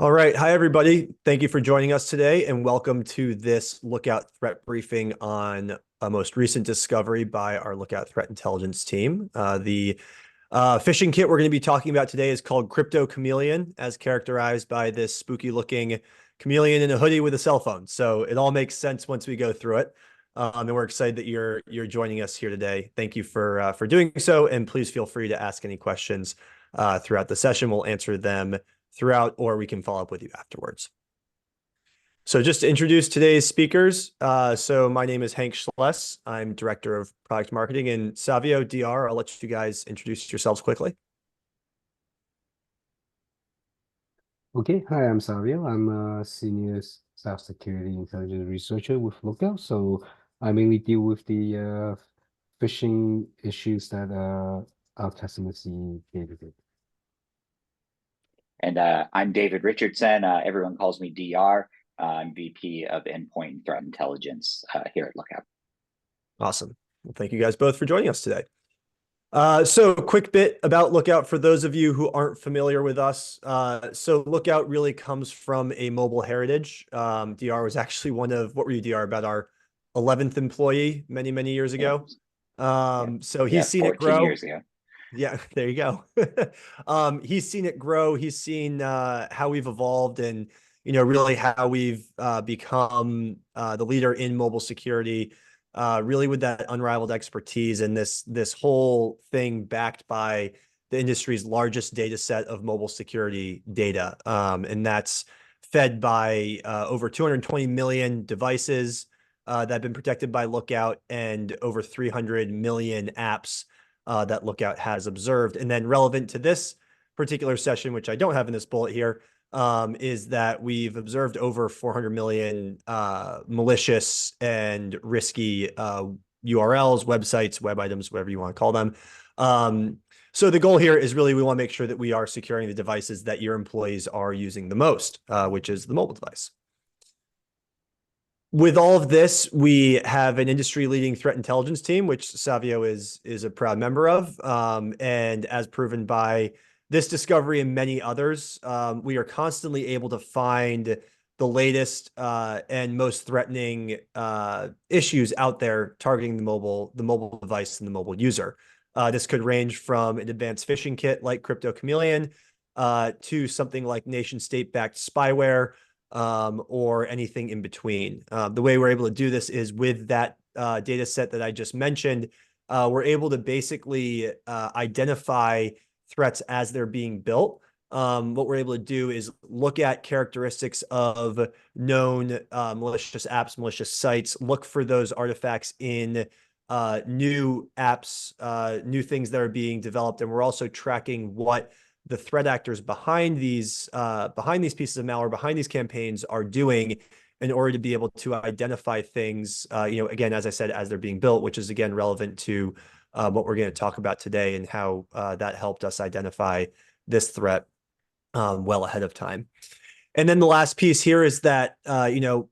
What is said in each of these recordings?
All right. Hi, everybody. Thank you for joining us today, and welcome to this Lookout Threat Briefing on a most recent discovery by our Lookout Threat Intelligence team. The phishing kit we're going to be talking about today is called CryptoChameleon, as characterized by this spooky-looking chameleon in a hoodie with a cell phone. So it all makes sense once we go through it. And we're excited that you're joining us here today. Thank you for doing so, and please feel free to ask any questions throughout the session. We'll answer them throughout, or we can follow up with you afterwards. So just to introduce today's speakers. So my name is Hank Schless. I'm Director of Product Marketing, and Savio, DR, I'll let you guys introduce yourselves quickly. Okay, hi, I'm Savio. I'm a senior cybersecurity intelligence researcher with Lookout. So I mainly deal with the phishing issues that our customers see day to day. And I'm David Richardson. Everyone calls me DR. I'm VP of Endpoint and Threat Intelligence here at Lookout. Awesome. Well, thank you guys both for joining us today. So a quick bit about Lookout for those of you who aren't familiar with us. So Lookout really comes from a mobile heritage. DR was actually one of, what were you, DR, about our 11th employee many, many years ago. So he's seen it grow. 14 years ago. Yeah, there you go. He's seen it grow. He's seen how we've evolved and, really how we've become the leader in mobile security, really with that unrivaled expertise and this whole thing backed by the industry's largest data set of mobile security data. And that's fed by over 220 million devices that have been protected by Lookout and over 300 million apps that Lookout has observed. And then relevant to this particular session, which I don't have in this bullet here, is that we've observed over 400 million malicious and risky URLs, websites, web items, whatever you want to call them. So the goal here is really we want to make sure that we are securing the devices that your employees are using the most, which is the mobile device. With all of this, we have an industry-leading threat intelligence team, which Savio is a proud member of. And as proven by this discovery and many others, we are constantly able to find the latest and most threatening issues out there targeting the mobile device and the mobile user. This could range from an advanced phishing kit like CryptoChameleon to something like nation-state-backed spyware, or anything in between. The way we're able to do this is with that data set that I just mentioned. We're able to basically identify threats as they're being built. What we're able to do is look at characteristics of known malicious apps, malicious sites, look for those artifacts in new apps, new things that are being developed. And we're also tracking what the threat actors behind these pieces of malware, behind these campaigns are doing in order to be able to identify things, again, as I said, as they're being built, which is, again, relevant to what we're going to talk about today and how that helped us identify this threat well ahead of time. And then the last piece here is that,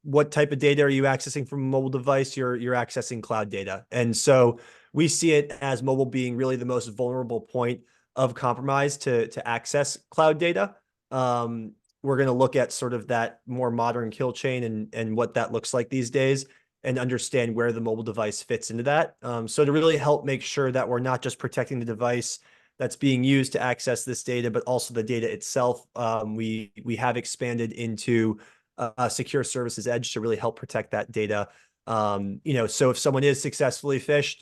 what type of data are you accessing from a mobile device? You're accessing cloud data. And so we see it as mobile being really the most vulnerable point of compromise to access cloud data. We're going to look at sort of that more modern kill chain and what that looks like these days and understand where the mobile device fits into that. So to really help make sure that we're not just protecting the device that's being used to access this data, but also the data itself, we have expanded into a secure services edge to really help protect that data. So if someone is successfully phished,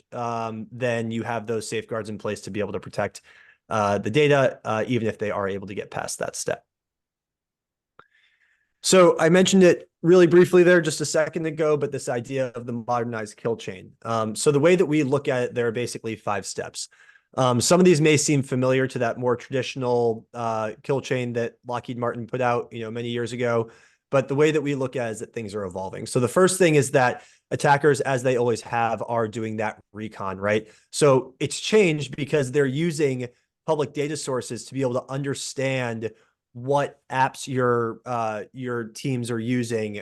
then you have those safeguards in place to be able to protect the data, even if they are able to get past that step. So I mentioned it really briefly there just a second ago, but this idea of the modernized kill chain. So the way that we look at it, there are basically 5 steps. Some of these may seem familiar to that more traditional kill chain that Lockheed Martin put out, many years ago. But the way that we look at it is that things are evolving. So the first thing is that attackers, as they always have, are doing that recon, right? So it's changed because they're using public data sources to be able to understand what apps your teams are using,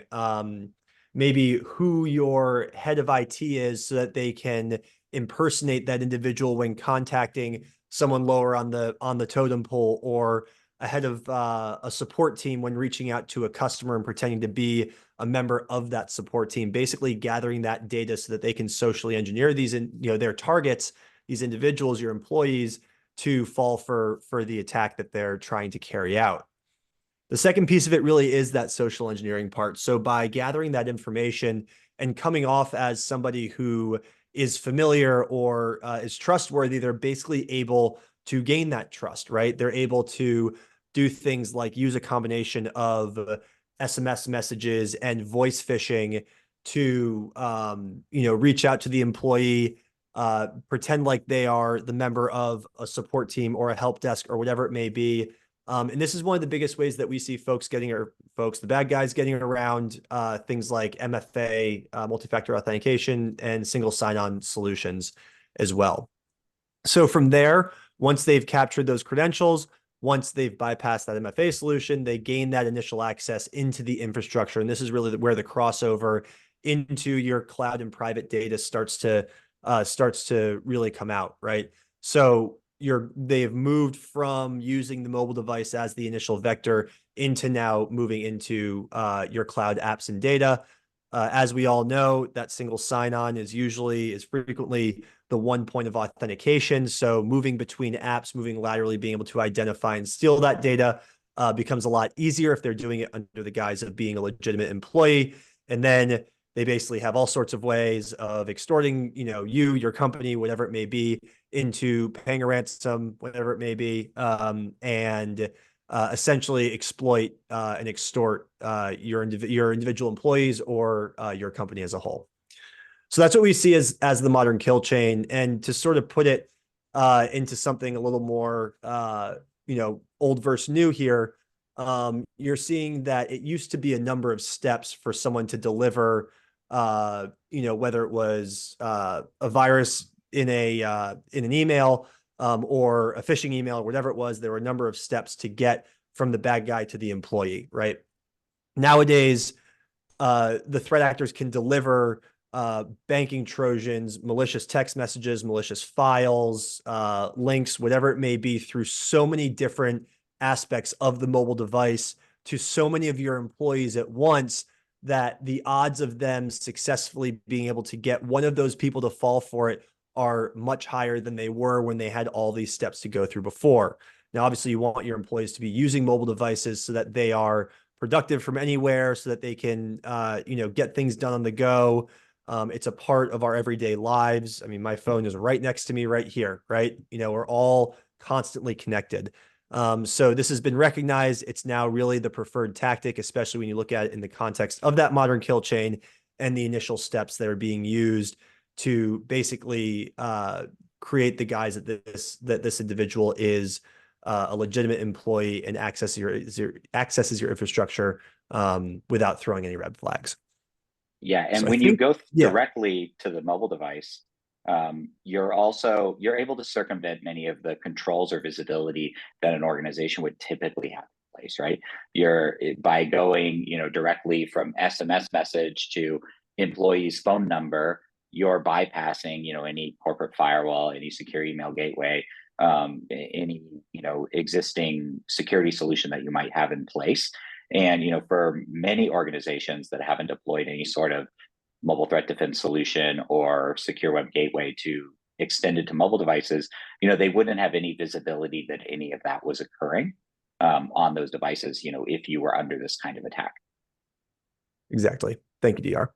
maybe who your head of IT is, so that they can impersonate that individual when contacting someone lower on the totem pole, or ahead of a support team when reaching out to a customer and pretending to be a member of that support team, basically gathering that data so that they can socially engineer these, their targets, these individuals, your employees, to fall for the attack that they're trying to carry out. The second piece of it really is that social engineering part. So by gathering that information and coming off as somebody who is familiar or is trustworthy, they're basically able to gain that trust, right? They're able to do things like use a combination of SMS messages and voice phishing to, reach out to the employee, pretend like they are the member of a support team or a help desk or whatever it may be. And this is one of the biggest ways that we see the bad guys getting around things like MFA, multi-factor authentication, and single sign-on solutions as well. So from there, once they've captured those credentials, once they've bypassed that MFA solution, they gain that initial access into the infrastructure. And this is really where the crossover into your cloud and private data starts to really come out, right? So they've moved from using the mobile device as the initial vector into now moving into your cloud apps and data. As we all know, that single sign-on is frequently the one point of authentication. So moving between apps, moving laterally, being able to identify and steal that data becomes a lot easier if they're doing it under the guise of being a legitimate employee. And then they basically have all sorts of ways of extorting, your company, whatever it may be, into paying a ransom, whatever it may be, and essentially exploit and extort your individual employees or your company as a whole. So that's what we see as the modern kill chain. And to sort of put it into something a little more, old versus new here, you're seeing that it used to be a number of steps for someone to deliver, whether it was a virus in an email or a phishing email or whatever it was. There were a number of steps to get from the bad guy to the employee, right? Nowadays, the threat actors can deliver banking Trojans, malicious text messages, malicious files, links, whatever it may be, through so many different aspects of the mobile device to so many of your employees at once that the odds of them successfully being able to get one of those people to fall for it are much higher than they were when they had all these steps to go through before. Now, obviously, you want your employees to be using mobile devices so that they are productive from anywhere, so that they can, get things done on the go. It's a part of our everyday lives. I mean, my phone is right next to me right here, right? We're all constantly connected. So this has been recognized. It's now really the preferred tactic, especially when you look at it in the context of that modern kill chain and the initial steps that are being used to basically create the guise that this individual is a legitimate employee and accesses your infrastructure without throwing any red flags. Yeah, and So when you go directly to the mobile device, you're able to circumvent many of the controls or visibility that an organization would typically have in place, right? By going, directly from SMS message to employee's phone number, you're bypassing, any corporate firewall, any secure email gateway, any, existing security solution that you might have in place. And, for many organizations that haven't deployed any sort of mobile threat defense solution or secure web gateway to extend it to mobile devices, they wouldn't have any visibility that any of that was occurring on those devices, if you were under this kind of attack. Exactly. Thank you, DR.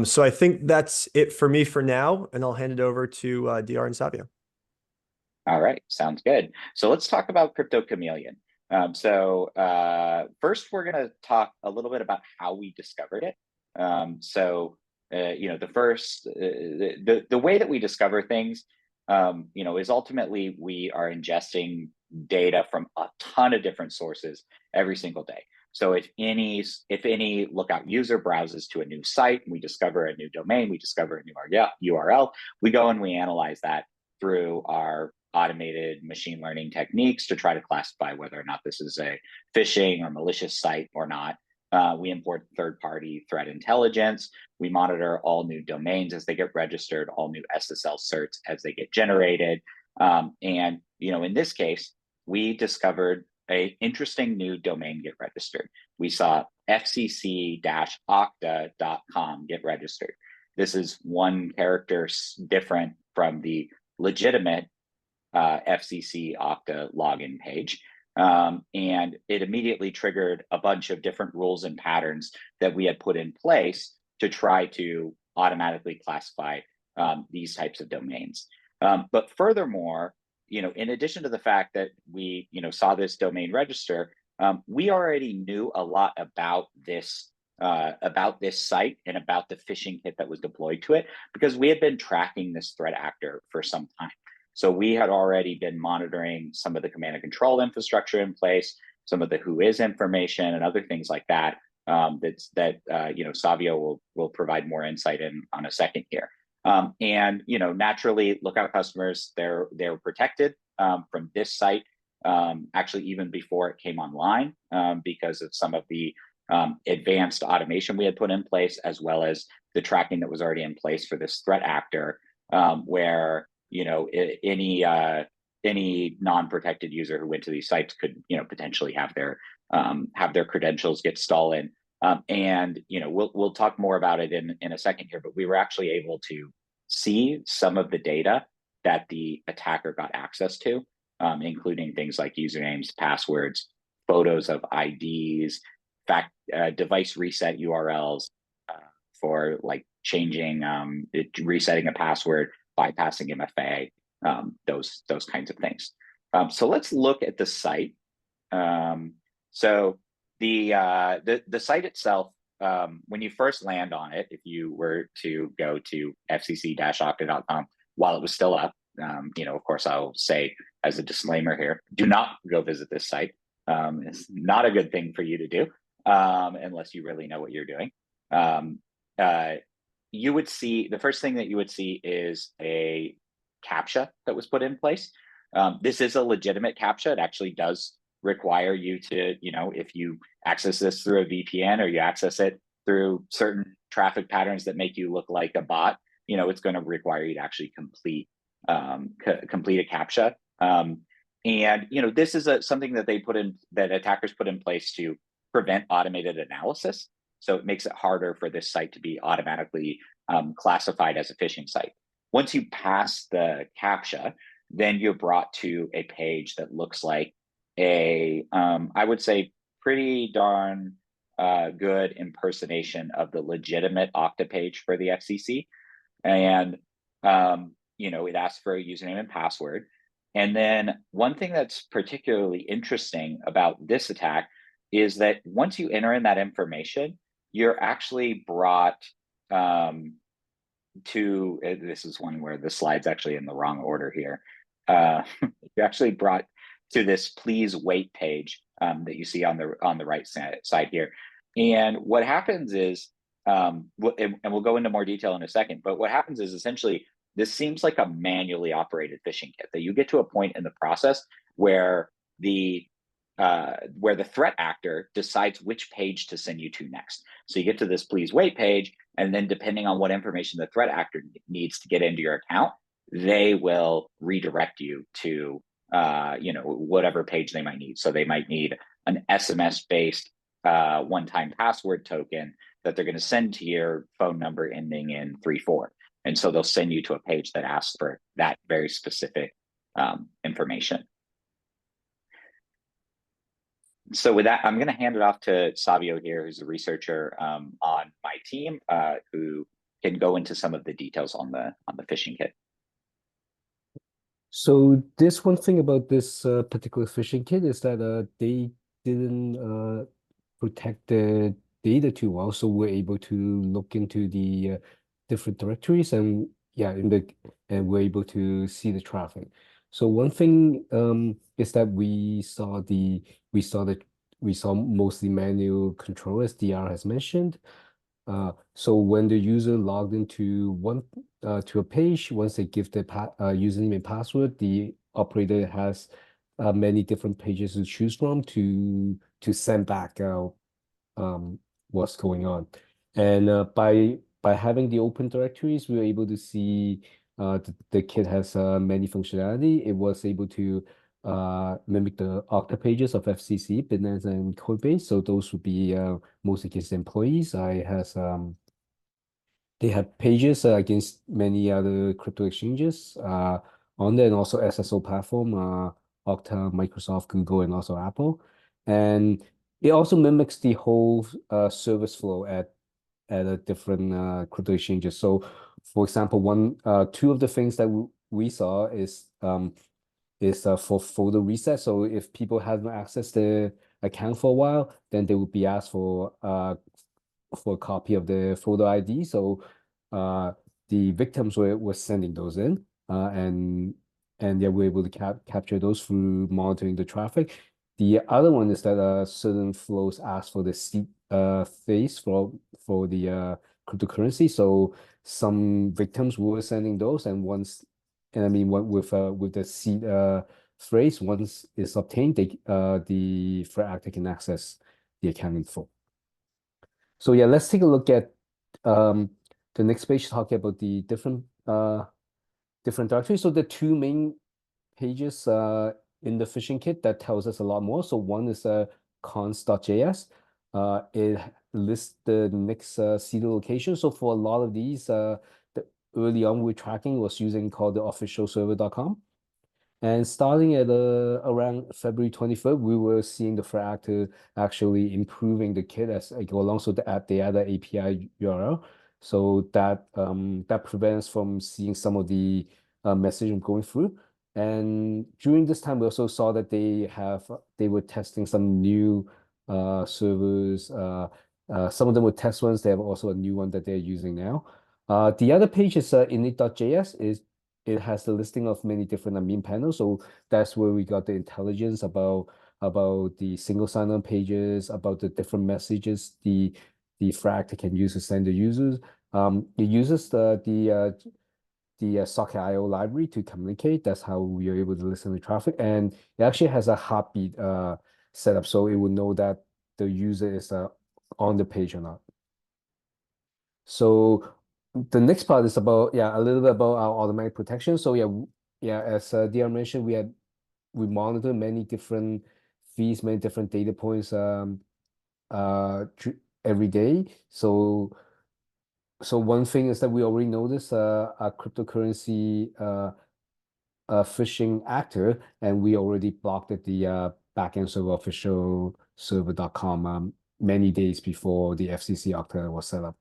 So I think that's it for me for now, and I'll hand it over to DR and Savio. All right, sounds good. So let's talk about CryptoChameleon. First, we're going to talk a little bit about how we discovered it. The way that we discover things, is ultimately we are ingesting data from a ton of different sources every single day. So if any lookout user browses to a new site, we discover a new domain, we discover a new URL, we go and we analyze that through our automated machine learning techniques to try to classify whether or not this is a phishing or malicious site or not. We import third-party threat intelligence. We monitor all new domains as they get registered, all new SSL certs as they get generated. In this case, we discovered an interesting new domain get registered. We saw fcc-octa.com get registered. This is one character different from the legitimate FCC Okta login page. And it immediately triggered a bunch of different rules and patterns that we had put in place to try to automatically classify these types of domains. But furthermore, in addition to the fact that we, saw this domain register, we already knew a lot about this site and about the phishing kit that was deployed to it, because we had been tracking this threat actor for some time. So we had already been monitoring some of the command and control infrastructure in place, some of the whois information and other things like that. Savio will provide more insight in on a second here. And naturally, Lookout customers, they're protected from this site, actually even before it came online, because of some of the advanced automation we had put in place, as well as the tracking that was already in place for this threat actor, where any non-protected user who went to these sites could potentially have their credentials get stolen. And we'll talk more about it in a second here, but we were actually able to see some of the data that the attacker got access to, including things like usernames, passwords, photos of IDs, device reset URLs for like changing, resetting a password, bypassing MFA, those kinds of things. So let's look at the site. So the site itself, when you first land on it, if you were to go to fcc-octa.com while it was still up, of course, I'll say as a disclaimer here, do not go visit this site. It's not a good thing for you to do unless you really know what you're doing. You would see, the first thing that you would see is a CAPTCHA that was put in place. This is a legitimate CAPTCHA. It actually does require you to, if you access this through a VPN or you access it through certain traffic patterns that make you look like a bot, it's going to require you to actually complete a CAPTCHA. And this is something that that attackers put in place to prevent automated analysis. So it makes it harder for this site to be automatically classified as a phishing site. Once you pass the CAPTCHA, then you're brought to a page that looks like I would say, pretty darn good impersonation of the legitimate Okta page for the FCC. And, it asks for a username and password. And then one thing that's particularly interesting about this attack is that once you enter in that information, you're actually brought to, this is one where the slide's actually in the wrong order here. You're actually brought to this please wait page that you see on the right side here. And what happens is, and we'll go into more detail in a second, but what happens is essentially this seems like a manually operated phishing kit, that you get to a point in the process where the threat actor decides which page to send you to next. So you get to this please wait page, and then depending on what information the threat actor needs to get into your account, they will redirect you to whatever page they might need. So they might need an SMS-based one-time password token that they're going to send to your phone number ending in 34. And so they'll send you to a page that asks for that very specific information. So with that, I'm going to hand it off to Savio here, who's a researcher on my team, who can go into some of the details on the phishing kit. So this one thing about this particular phishing kit is that they didn't protect the data too well, so we're able to look into the different directories and we're able to see the traffic. So one thing is that we saw mostly manual control, as DR has mentioned. So when the user logged into to a page, once they give the username and password, the operator has many different pages to choose from to send back what's going on. And by having the open directories, we were able to see the kit has many functionality. It was able to mimic the Okta pages of FCC, Binance, and Coinbase. So those would be most against employees. They have pages against many other crypto exchanges on there, and also SSO platform, Okta, Microsoft, Google, and also Apple. And it also mimics the whole service flow at a different crypto exchanges. So, for example, two of the things that we saw is for folder reset. So if people haven't accessed the account for a while, then they would be asked for a copy of the photo ID. So the victims were sending those in, and they were able to capture those through monitoring the traffic. The other one is that certain flows ask for the seed phase for the cryptocurrency. So some victims were sending those, and I mean, with the seed phrase, once it's obtained, the threat actor can access the account info. So yeah, let's take a look at the next page, talking about the different directories. So the two main pages in the phishing kit that tells us a lot more. So one is cons.js. It lists the next seed location. So for a lot of these, early on we're tracking was using called the officialserver.com. And starting at around February 23rd, we were seeing the threat actor actually improving the kit as I go along. So they add the API URL, so that that prevents from seeing some of the messaging going through. And during this time, we also saw that they were testing some new servers. Some of them were test ones. They have also a new one that they're using now. The other page is init.js. It has the listing of many different admin panels. So that's where we got the intelligence about the single sign-on pages, about the different messages the threat actor can use to send the users. It uses the socket.io library to communicate. That's how we are able to listen to traffic. And it actually has a heartbeat setup, so it will know that the user is on the page or not. So the next part is about a little bit about our automatic protection. So as DR mentioned, we monitor many different feeds, many different data points every day. So one thing is that we already noticed a cryptocurrency phishing actor, and we already blocked the backend server officialserver.com many days before the FCC Okta was set up.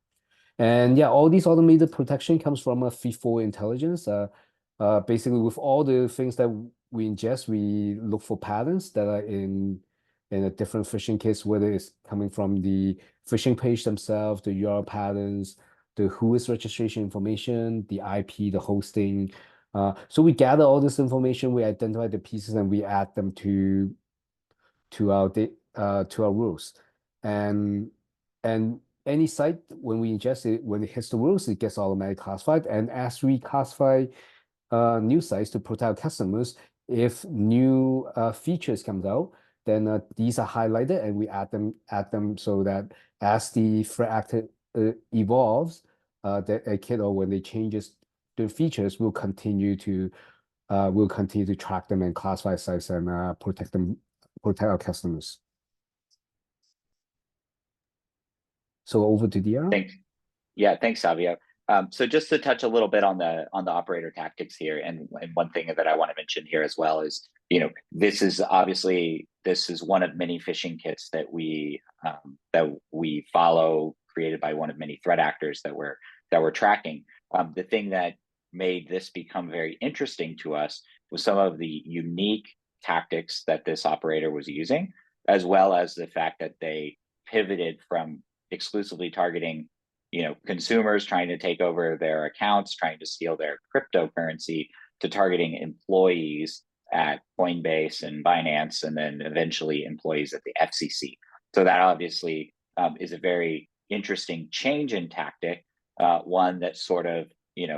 And all these automated protection comes from a FIFO intelligence. Basically, with all the things that we ingest, we look for patterns that are in a different phishing case, whether it's coming from the phishing page themselves, the URL patterns, the whois registration information, the IP, the hosting. So we gather all this information, we identify the pieces, and we add them to our rules. And any site, when we ingest it, when it hits the rules, it gets automatically classified. And as we classify new sites to protect customers, if new features comes out, then these are highlighted, and we add them so that as the threat actor evolves, the kit, or when they changes the features, we'll continue to track them and classify sites and protect our customers. So over to DR. Thanks. Yeah, thanks, Savio. So just to touch a little bit on the operator tactics here, and one thing that I want to mention here as well is, this is one of many phishing kits that we follow, created by one of many threat actors that we're tracking. The thing that made this become very interesting to us was some of the unique tactics that this operator was using, as well as the fact that they pivoted from exclusively targeting consumers trying to take over their accounts, trying to steal their cryptocurrency, to targeting employees at Coinbase and Binance, and then eventually employees at the FCC. So that obviously is a very interesting change in tactic, one that sort of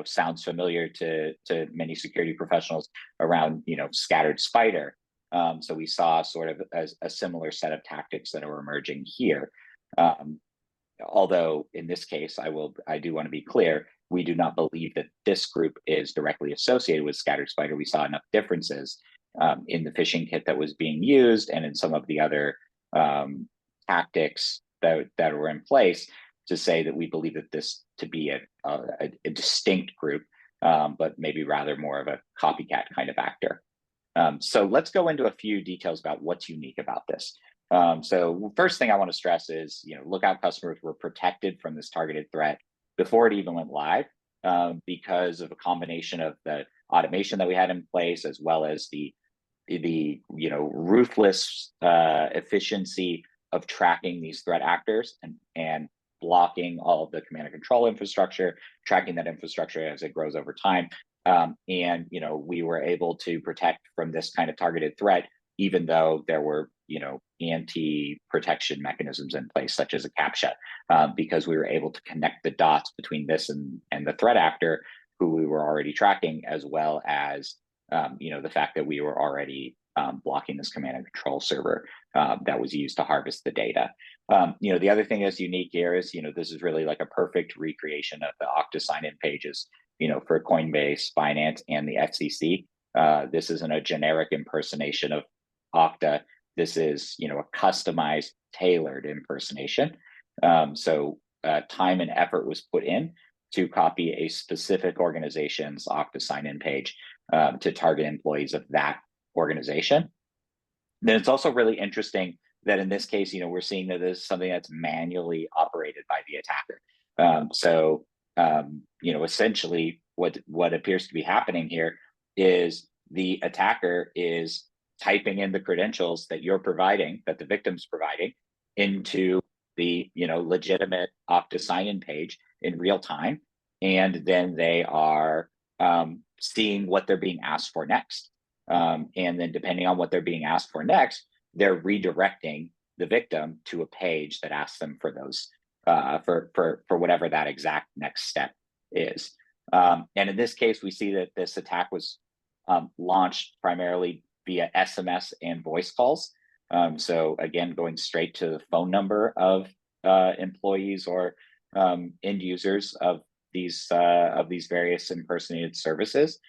sounds familiar to many security professionals around scattered spider. So we saw sort of a similar set of tactics that are emerging here. Although in this case, I do want to be clear, we do not believe that this group is directly associated with scattered spider. We saw enough differences in the phishing kit that was being used and in some of the other tactics that were in place, to say that we believe that this to be a distinct group, but maybe rather more of a copycat kind of actor. So let's go into a few details about what's unique about this. So first thing I want to stress is, Lookout customers were protected from this targeted threat before it even went live, because of a combination of the automation that we had in place, as well as the ruthless efficiency of tracking these threat actors and blocking all of the command and control infrastructure, tracking that infrastructure as it grows over time. And we were able to protect from this kind of targeted threat, even though there were anti-protection mechanisms in place, such as a CAPTCHA, because we were able to connect the dots between this and the threat actor who we were already tracking, as well as the fact that we were already blocking this command and control server that was used to harvest the data. The other thing that's unique here is, this is really like a perfect recreation of the Okta sign-in pages, for Coinbase, Binance, and the FCC. This isn't a generic impersonation of Okta. This is, a customized, tailored impersonation. So time and effort was put in to copy a specific organization's Okta sign-in page to target employees of that organization. Then it's also really interesting that in this case, we're seeing that this is something that's manually operated by the attacker. Essentially what appears to be happening here is the attacker is typing in the credentials that you're providing, that the victim's providing, into the legitimate Okta sign-in page in real time, and then they are seeing what they're being asked for next. And then depending on what they're being asked for next, they're redirecting the victim to a page that asks them for those for whatever that exact next step is. And in this case, we see that this attack was launched primarily via SMS and voice calls. So again, going straight to the phone number of employees or end users of these various impersonated services.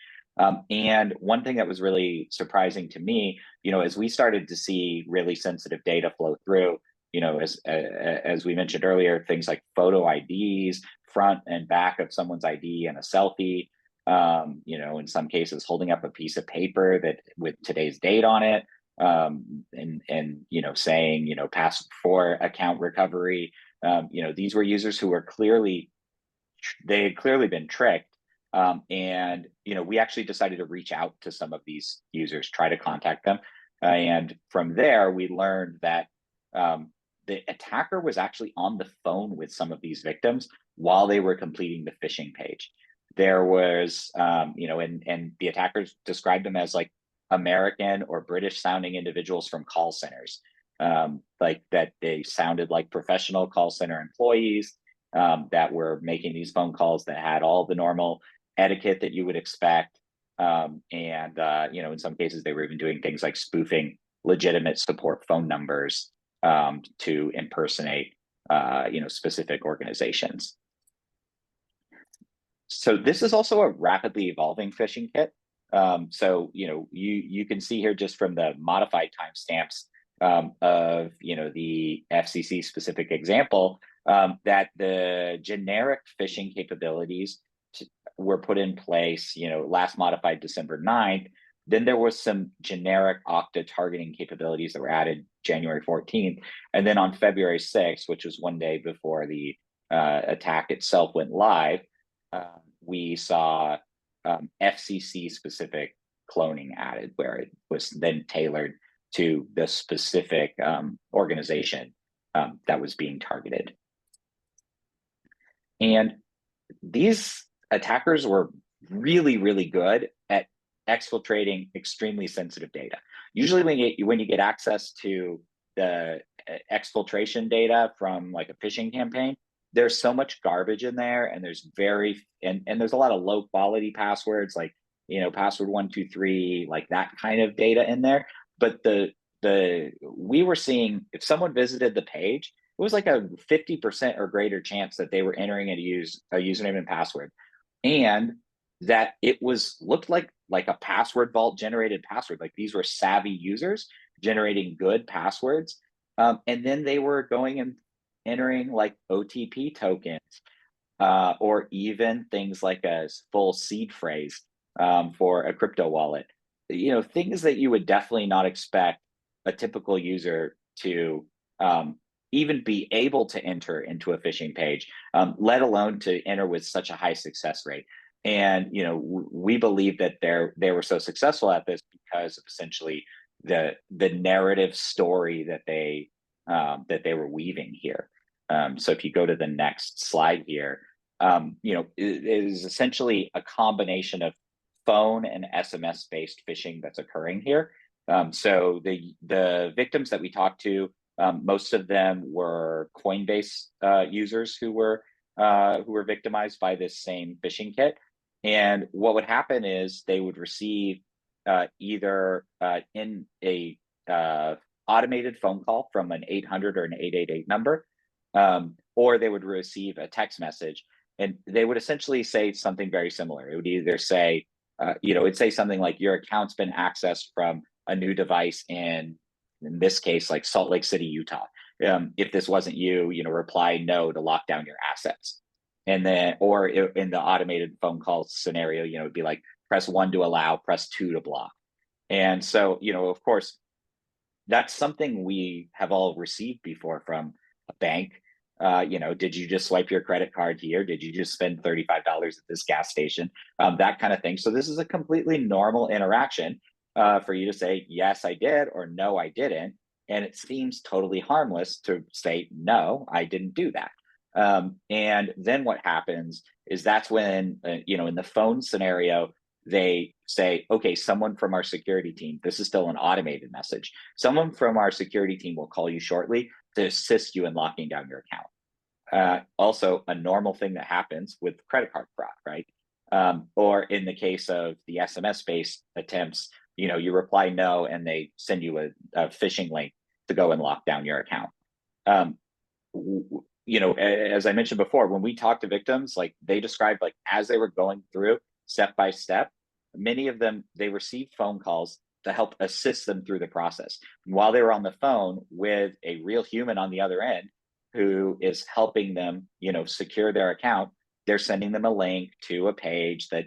And one thing that was really surprising to me, as we started to see really sensitive data flow through, as we mentioned earlier, things like photo IDs, front and back of someone's ID and a selfie, in some cases holding up a piece of paper that with today's date on it, and saying, pass for account recovery. These were users who were they had clearly been tricked. And we actually decided to reach out to some of these users, try to contact them. And from there, we learned that the attacker was actually on the phone with some of these victims while they were completing the phishing page. There was, and the attackers described them as like American or British sounding individuals from call centers, like that they sounded like professional call center employees that were making these phone calls that had all the normal etiquette that you would expect. And in some cases, they were even doing things like spoofing legitimate support phone numbers to impersonate, specific organizations. So this is also a rapidly evolving phishing kit. So, you can see here just from the modified timestamps of, the FCC specific example, that the generic phishing capabilities were put in place, last modified December 9th. Then there was some generic Okta targeting capabilities that were added January 14th. And then on February 6th, which was one day before the attack itself went live, we saw FCC specific cloning added, where it was then tailored to the specific organization that was being targeted. And these attackers were really, really good at exfiltrating extremely sensitive data. Usually when you get access to the exfiltration data from like a phishing campaign, there's so much garbage in there, and there's and there's a lot of low quality passwords, like password 123, like that kind of data in there. But we were seeing, if someone visited the page, it was like a 50% or greater chance that they were entering a username and password. And that it looked like a password vault generated password. Like these were savvy users generating good passwords. And then they were going and entering like OTP tokens, or even things like a full seed phrase for a crypto wallet. Things that you would definitely not expect a typical user to even be able to enter into a phishing page, let alone to enter with such a high success rate. And we believe that they were so successful at this because of essentially the narrative story that they were weaving here. So if you go to the next slide here, it is essentially a combination of phone and SMS based phishing that's occurring here. So the victims that we talked to, most of them were Coinbase users who were victimized by this same phishing kit. And what would happen is they would receive either in a automated phone call from an 800 or an 888 number, or they would receive a text message, and they would essentially say something very similar. It would either say, it'd say something like, your account's been accessed from a new device in this case, like Salt Lake City, Utah. If this wasn't you, reply no to lock down your assets. And then, or in the automated phone call scenario, it'd be like, press 1 to allow, press 2 to block. And so, of course, that's something we have all received before from a bank. Did you just swipe your credit card here? Did you just spend $35 at this gas station? That kind of thing. So this is a completely normal interaction for you to say, yes, I did, or no, I didn't. And it seems totally harmless to say, no, I didn't do that. And then what happens is that's when, in the phone scenario, they say, okay, someone from our security team, this is still an automated message, someone from our security team will call you shortly to assist you in locking down your account. Also, a normal thing that happens with credit card fraud, right? Or in the case of the SMS-based attempts, you reply no, and they send you a phishing link to go and lock down your account. As I mentioned before, when we talk to victims, like they described, like as they were going through step by step, many of them, they received phone calls to help assist them through the process. And while they were on the phone with a real human on the other end who is helping them, secure their account, they're sending them a link to a page that,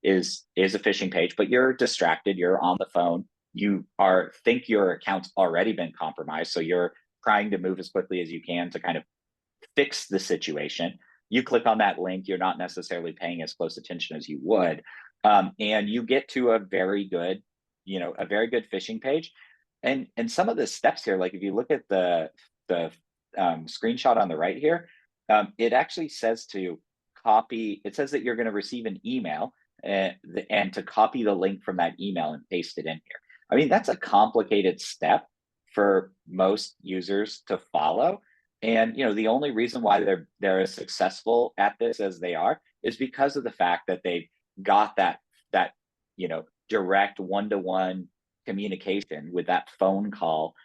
is a phishing page, but you're distracted, you're on the phone, think your account's already been compromised. So you're trying to move as quickly as you can to kind of fix the situation. You click on that link, you're not necessarily paying as close attention as you would. And you get to a very good phishing page. And some of the steps here, like if you look at the screenshot on the right here, it actually says it says that you're going to receive an email and to copy the link from that email and paste it in here. I mean, that's a complicated step for most users to follow. And the only reason why they're as successful at this as they are is because of the fact that they've got that direct one-to-one communication with that phone call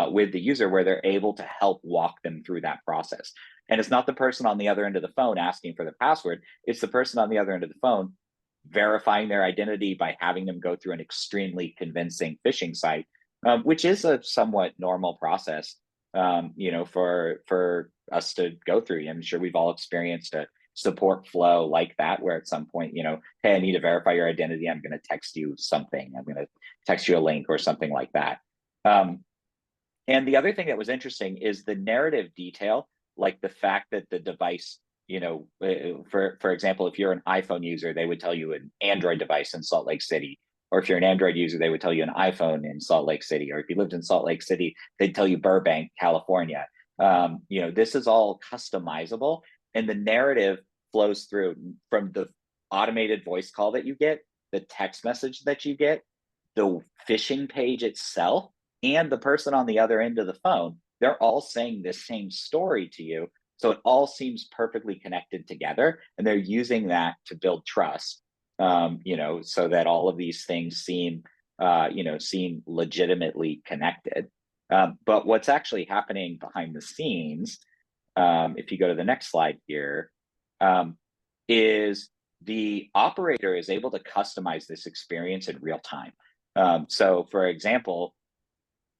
with the user, where they're able to help walk them through that process. And it's not the person on the other end of the phone asking for the password, it's the person on the other end of the phone verifying their identity by having them go through an extremely convincing phishing site, which is a somewhat normal process, for us to go through. I'm sure we've all experienced a support flow like that, where at some point, hey, I need to verify your identity. I'm going to text you something. I'm going to text you a link or something like that. And the other thing that was interesting is the narrative detail, like the fact that the device, for example, if you're an iPhone user, they would tell you an Android device in Salt Lake City. Or if you're an Android user, they would tell you an iPhone in Salt Lake City. Or if you lived in Salt Lake City, they'd tell you Burbank, California. This is all customizable, and the narrative flows through from the automated voice call that you get, the text message that you get, the phishing page itself, and the person on the other end of the phone. They're all saying the same story to you. So it all seems perfectly connected together, and they're using that to build trust. So that all of these things seem legitimately connected. But what's actually happening behind the scenes, if you go to the next slide here, is the operator is able to customize this experience in real time. So for example,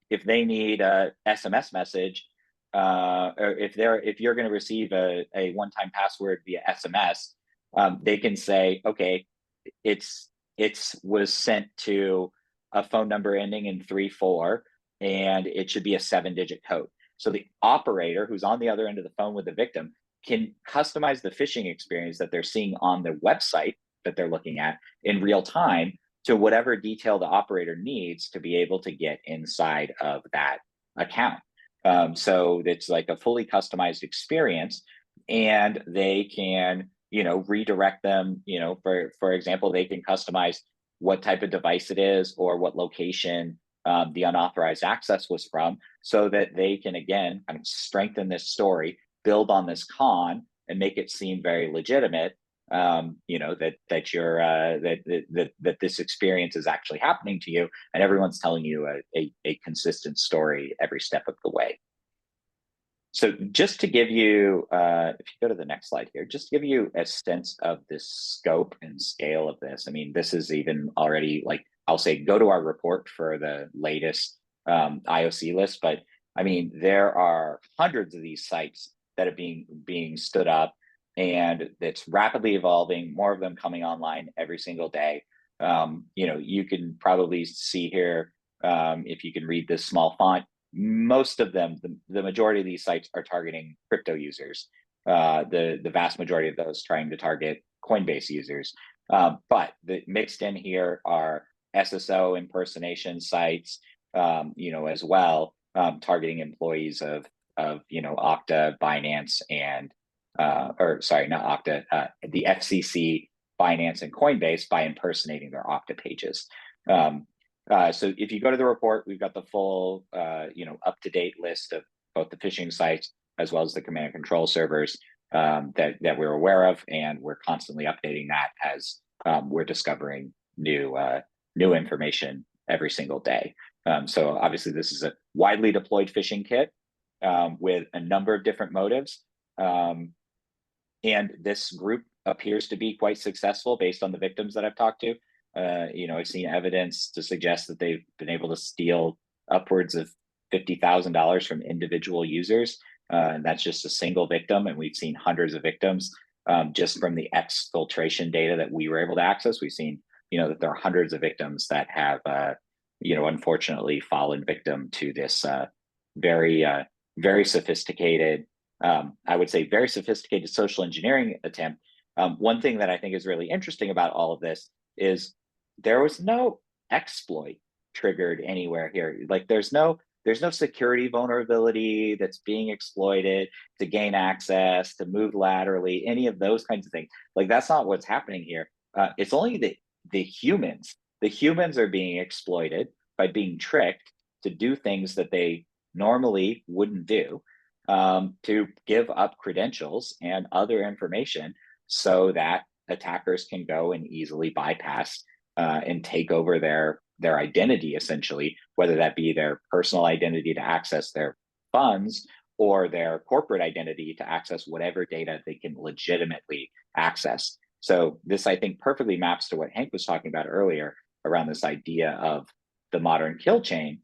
if they need a SMS message, or if you're going to receive a one-time password via SMS, they can say, okay, it was sent to a phone number ending in 34, and it should be a 7-digit code. So the operator who's on the other end of the phone with the victim can customize the phishing experience that they're seeing on the website that they're looking at in real time to whatever detail the operator needs to be able to get inside of that account. So it's like a fully customized experience, and they can, redirect them, for example, they can customize what type of device it is or what location the unauthorized access was from, so that they can, again, kind of strengthen this story, build on this con, and make it seem very legitimate. That this experience is actually happening to you, and everyone's telling you a consistent story every step of the way. So just to give you, if you go to the next slide here, just to give you a sense of the scope and scale of this. I mean, this is even already, like, I'll say, go to our report for the latest IOC list, but I mean, there are hundreds of these sites that are being stood up, and it's rapidly evolving, more of them coming online every single day. You can probably see here, if you can read this small font, most of them, the majority of these sites are targeting crypto users. The vast majority of those trying to target Coinbase users. But mixed in here are SSO impersonation sites, as well, targeting employees of Okta, Binance, and or sorry, not Okta, the FCC, Binance, and Coinbase by impersonating their Okta pages. So if you go to the report, we've got the full, up-to-date list of both the phishing sites as well as the command and control servers that we're aware of, and we're constantly updating that as we're discovering new information every single day. So obviously, this is a widely deployed phishing kit with a number of different motives. And this group appears to be quite successful based on the victims that I've talked to. I've seen evidence to suggest that they've been able to steal upwards of $50,000 from individual users. And that's just a single victim. And we've seen hundreds of victims just from the exfiltration data that we were able to access. We've seen, that there are hundreds of victims that have, unfortunately fallen victim to this very, very sophisticated, I would say very sophisticated social engineering attempt. One thing that I think is really interesting about all of this is there was no exploit triggered anywhere here. Like there's no security vulnerability that's being exploited to gain access, to move laterally, any of those kinds of things. Like that's not what's happening here. It's only the humans. The humans are being exploited by being tricked to do things that they normally wouldn't do, to give up credentials and other information so that attackers can go and easily bypass and take over their identity, essentially, whether that be their personal identity to access their funds or their corporate identity to access whatever data they can legitimately access. So this, I think, perfectly maps to what Hank was talking about earlier around this idea of the modern kill chain,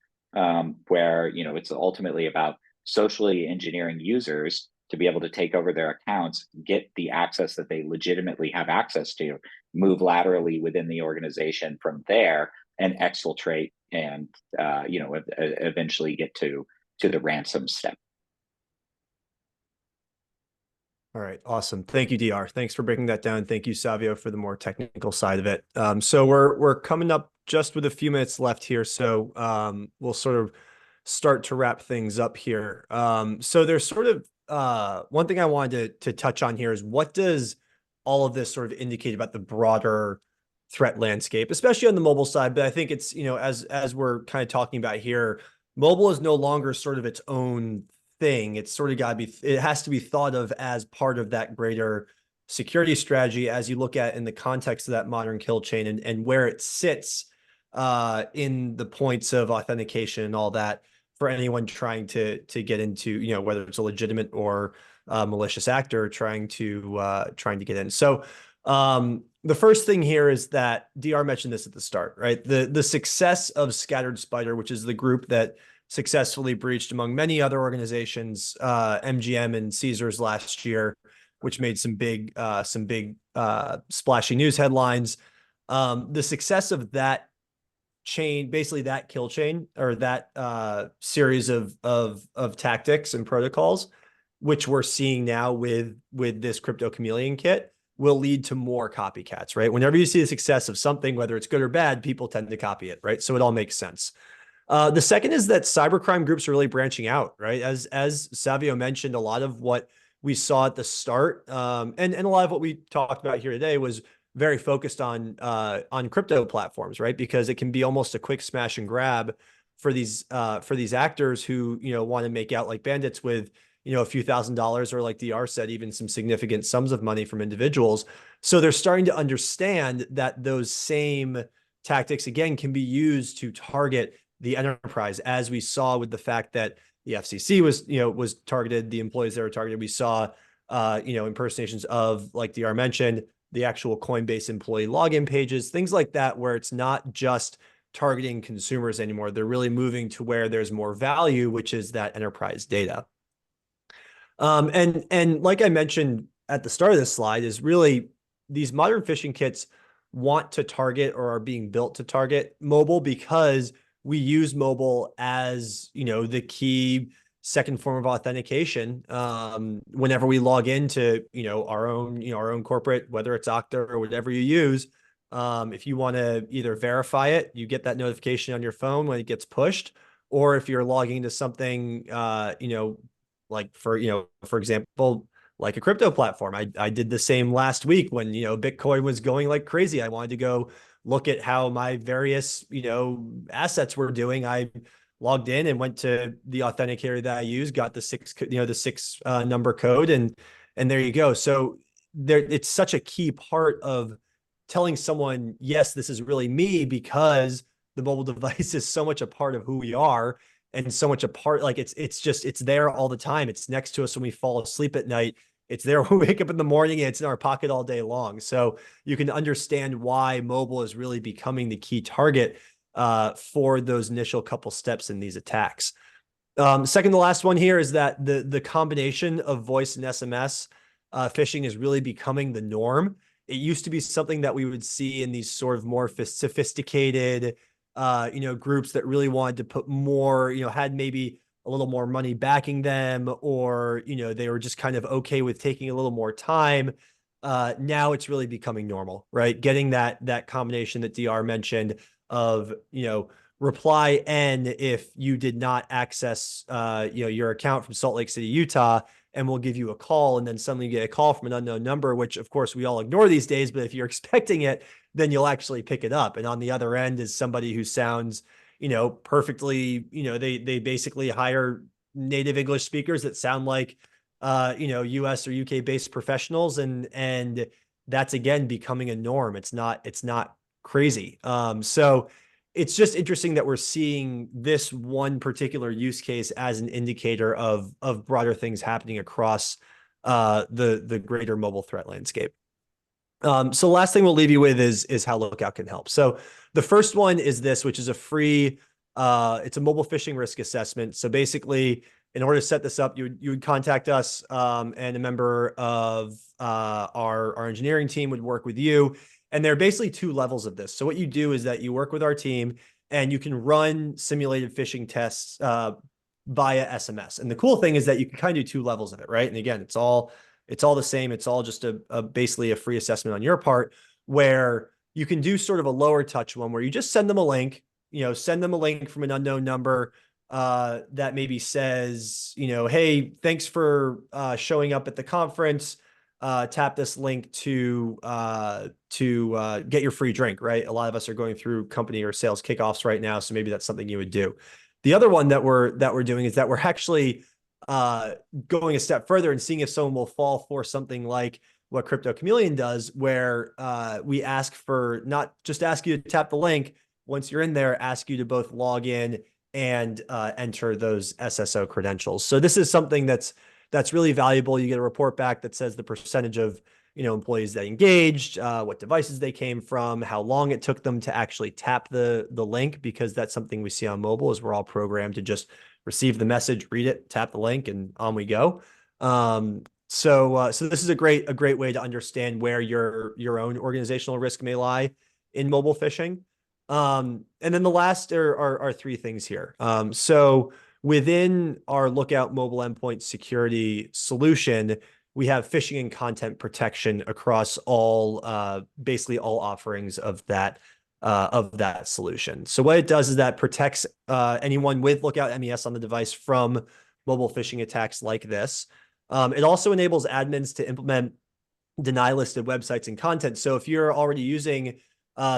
where it's ultimately about socially engineering users to be able to take over their accounts, get the access that they legitimately have access to, move laterally within the organization from there, and exfiltrate and eventually get to the ransom step. All right, awesome. Thank you, DR. Thanks for breaking that down. Thank you, Savio, for the more technical side of it. So we're coming up just with a few minutes left here, so we'll sort of start to wrap things up here. So there's sort of one thing I wanted to touch on here is, what does all of this sort of indicate about the broader threat landscape, especially on the mobile side? But I think it's, as we're kind of talking about here, mobile is no longer sort of its own thing. It's sort of got to be, it has to be thought of as part of that greater security strategy as you look at in the context of that modern kill chain and where it sits in the points of authentication and all that for anyone trying to get into, whether it's a legitimate or malicious actor trying to get in. So The first thing here is that DR mentioned this at the start, right? The success of Scattered Spider, which is the group that successfully breached, among many other organizations, MGM and Caesars last year, which made some big splashy news headlines. The success of that chain, basically that kill chain, or that series of tactics and protocols, which we're seeing now with this CryptoChameleon kit, will lead to more copycats, right? Whenever you see the success of something, whether it's good or bad, people tend to copy it, right? So it all makes sense. The second is that cybercrime groups are really branching out, right? As Savio mentioned, a lot of what we saw at the start, and a lot of what we talked about here today was very focused on crypto platforms, right? Because it can be almost a quick smash and grab for these actors who, you know, want to make out like bandits with, you know, a few $1,000s, or like DR said, even some significant sums of money from individuals. So they're starting to understand that those same tactics, again, can be used to target the enterprise, as we saw with the fact that the FCC was targeted, the employees that were targeted. We saw, impersonations of, like DR mentioned, the actual Coinbase employee login pages, things like that, where it's not just targeting consumers anymore. They're really moving to where there's more value, which is that enterprise data. And like I mentioned at the start of this slide, is really these modern phishing kits want to target, or are being built to target, mobile, because we use mobile as, you know, the key second form of authentication. Whenever we log into, our own corporate, whether it's Okta or whatever you use, if you want to either verify it, you get that notification on your phone when it gets pushed, or if you're logging into something, like for example, like a crypto platform. I did the same last week when, Bitcoin was going like crazy. I wanted to go look at how my various, assets were doing. I logged in and went to the authenticator that I use, got the six number code, and there you go. So it's such a key part of telling someone, yes, this is really me, because the mobile device is so much a part of who we are, and so much a part, like it's there all the time. It's next to us when we fall asleep at night. It's there when we wake up in the morning, and it's in our pocket all day long. So you can understand why mobile is really becoming the key target for those initial couple steps in these attacks. Second to last one here is that the combination of voice and SMS phishing is really becoming the norm. It used to be something that we would see in these sort of more sophisticated, groups that really wanted to put more, had maybe a little more money backing them, or, they were just kind of okay with taking a little more time. Now it's really becoming normal, right? Getting that combination that DR mentioned of, reply N if you did not access, your account from Salt Lake City, Utah, and we'll give you a call. And then suddenly you get a call from an unknown number, which of course we all ignore these days, but if you're expecting it, then you'll actually pick it up. And on the other end is somebody who sounds, perfectly, they basically hire native English speakers that sound like, US or UK based professionals. And that's, again, becoming a norm. It's not crazy. So it's just interesting that we're seeing this one particular use case as an indicator of broader things happening across the greater mobile threat landscape. So last thing we'll leave you with is how Lookout can help. So the first one is this, which is a free, it's a mobile phishing risk assessment. So basically, in order to set this up, you would contact us, and a member of our engineering team would work with you. And there are basically two levels of this. So what you do is that you work with our team, and you can run simulated phishing tests via SMS. And the cool thing is that you can kind of do two levels of it, right? And again, it's all the same. It's all just basically a free assessment on your part, where you can do sort of a lower touch one, where you just send them a link, send them a link from an unknown number that maybe says, hey, thanks for showing up at the conference. Tap this link to get your free drink, right? A lot of us are going through company or sales kickoffs right now, so maybe that's something you would do. The other one that we're doing is that we're actually going a step further and seeing if someone will fall for something like what CryptoChameleon does, where we ask for, not just ask you to tap the link, once you're in there, ask you to both log in and enter those SSO credentials. So this is something that's really valuable. You get a report back that says the percentage of, employees that engaged, what devices they came from, how long it took them to actually tap the link, because that's something we see on mobile is we're all programmed to just receive the message, read it, tap the link, and on we go. So this is a great way to understand where your own organizational risk may lie in mobile phishing. And then the last are three things here. So within our Lookout mobile endpoint security solution, we have phishing and content protection across basically all offerings of that solution. So what it does is that protects anyone with Lookout MES on the device from mobile phishing attacks like this. It also enables admins to implement deny listed websites and content. So if you're already using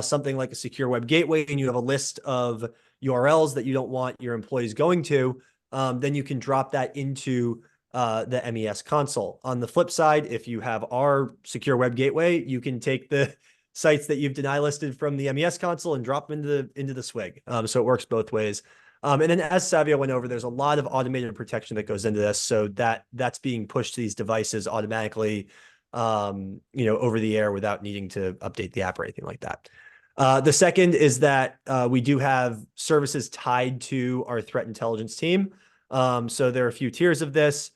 something like a secure web gateway and you have a list of URLs that you don't want your employees going to, then you can drop that into the MES console. On the flip side, if you have our secure web gateway, you can take the sites that you've deny listed from the MES console and drop them into the SWIG. So it works both ways. And then as Savio went over, there's a lot of automated protection that goes into this. So that's being pushed to these devices automatically, over the air without needing to update the app or anything like that. The second is that we do have services tied to our threat intelligence team. So there are a few tiers of this.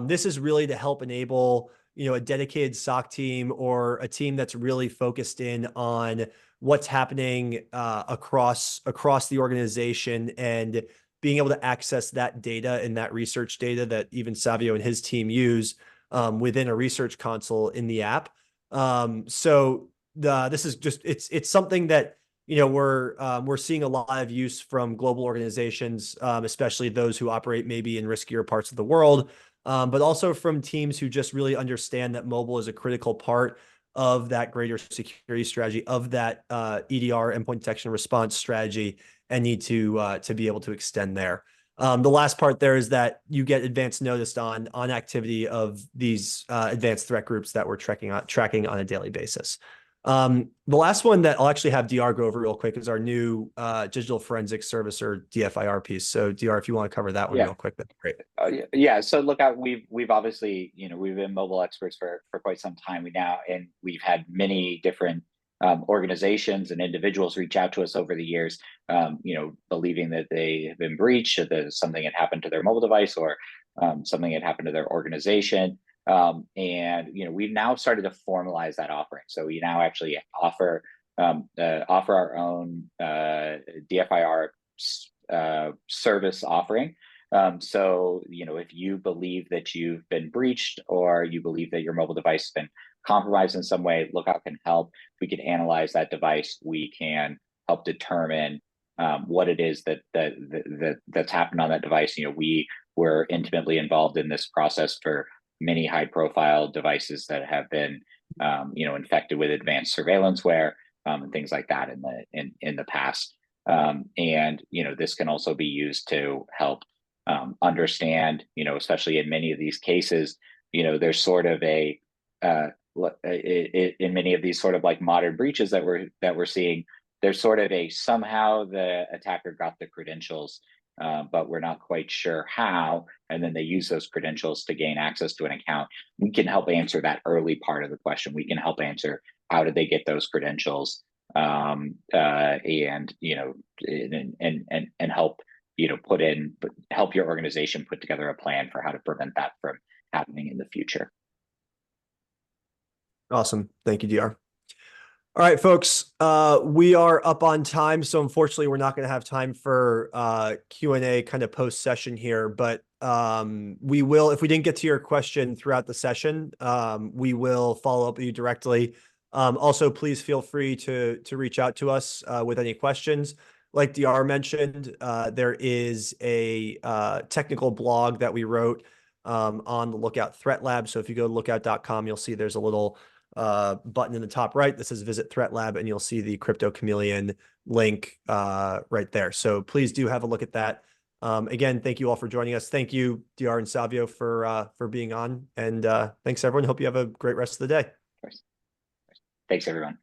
This is really to help enable, a dedicated SOC team or a team that's really focused in on what's happening across the organization and being able to access that data and that research data that even Savio and his team use within a research console in the app. So this is just it's something that we're seeing a lot of use from global organizations, especially those who operate maybe in riskier parts of the world, but also from teams who just really understand that mobile is a critical part of that greater security strategy, of that EDR endpoint detection response strategy, and need to be able to extend there. The last part there is that you get advanced notice on activity of these advanced threat groups that we're tracking on a daily basis. The last one that I'll actually have DR go over real quick is our new digital forensics service, or DFIR piece. So DR, if you want to cover that one real quick, that'd be great. Yeah. So Lookout, we've obviously, we've been mobile experts for quite some time and we've had many different organizations and individuals reach out to us over the years, believing that they have been breached, or that something had happened to their mobile device, or something had happened to their organization. And we've now started to formalize that offering. So we now actually offer our own DFIR service offering. So if you believe that you've been breached, or you believe that your mobile device has been compromised in some way, Lookout can help. We can analyze that device. We can help determine what it is that's happened on that device. We were intimately involved in this process for many high-profile devices that have been, infected with advanced surveillanceware and things like that in the past. And this can also be used to help understand, especially in many of these cases, there's sort of a in many of these sort of like modern breaches that we're seeing, there's sort of a somehow the attacker got the credentials, but we're not quite sure how, and then they use those credentials to gain access to an account. We can help answer that early part of the question. We can help answer how did they get those credentials, and help help your organization put together a plan for how to prevent that from happening in the future. Awesome. Thank you, DR. All right, folks, we are up on time. So unfortunately, we're not going to have time for Q&A kind of post session here, but we will, if we didn't get to your question throughout the session, we will follow up with you directly. Also, please feel free to reach out to us with any questions. Like DR mentioned, there is a technical blog that we wrote on the Lookout Threat Lab. So if you go to lookout.com, you'll see there's a little button in the top right that says Visit Threat Lab, and you'll see the CryptoChameleon link right there. So please do have a look at that. Again, thank you all for joining us. Thank you, DR and Savio, for being on. And thanks, everyone. Hope you have a great rest of the day. Thanks, everyone.